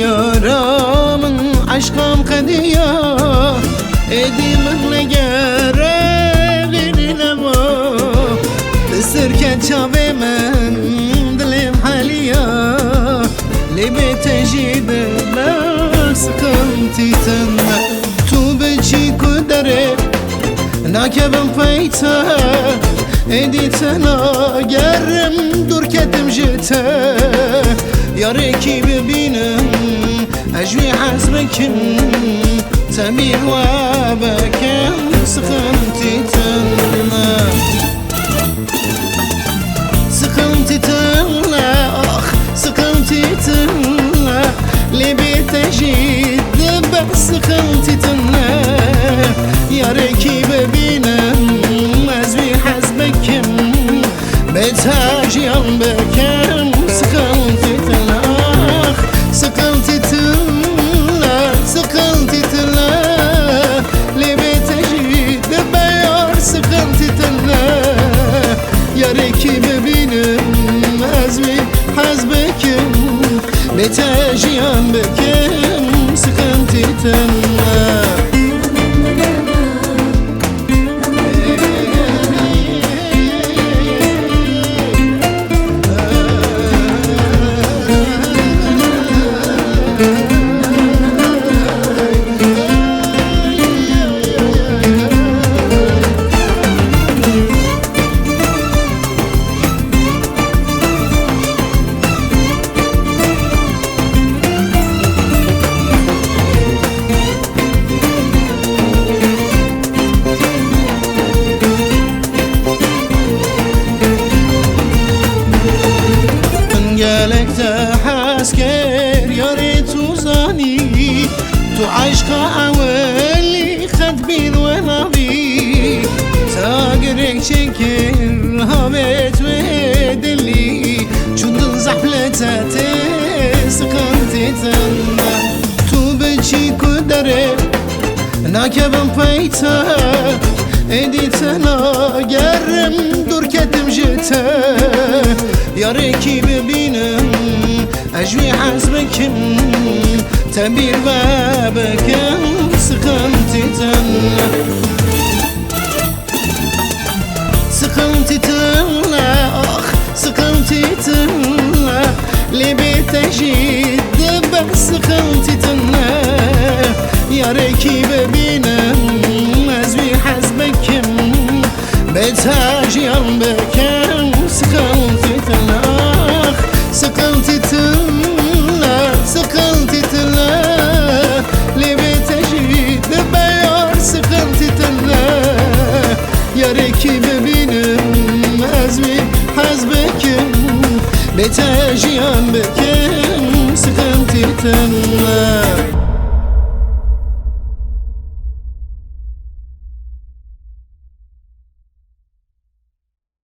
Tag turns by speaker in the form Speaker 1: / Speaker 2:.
Speaker 1: Yaramın aşkım kadiya Edimin negere verinem o Sırket çavemen dilim haliya Libe tecide la sıkıntı Tu beci kudere Nakebim peyta Editena gerim dur ketim jite Yarı ki bebinem أجوي حزبكم تميل وابكم سخنتي تنا سخنتي تنا أخ سخنتي تنا اللي بتجيد بس سخنتي تنا يا ركيب ببينم أجوي حزبكم بتاجي بكم سخنتي تنا أخ سخنتي تنا بتاجيان بكم سخنتي تنا تحسكر يا ريت وزاني تو عشق أولي خد بين ونبي تاقرك شكر هبت ودلي جندن زحلتاتي سقنتي تنا تو بجي كدري ناكبن بيتا اديتنا قرم دور كتم جتا يا ريكي ببينم أجوي حزبكم تبير بابكم سخنتي تنا سخنتي تنا أخ سخنتي تنا اللي بتجيد بس سخنتي تنا يا ريكي ببينم أجوي حزبكم بتاجي بكم سخنتي تنا أخ سخنتي تنا سخنتي تنا اللي بتجيد بيار سخنتي تنا يا ريكي ببينم أزمي حزبكم بتاجي بكم سخنتي تنا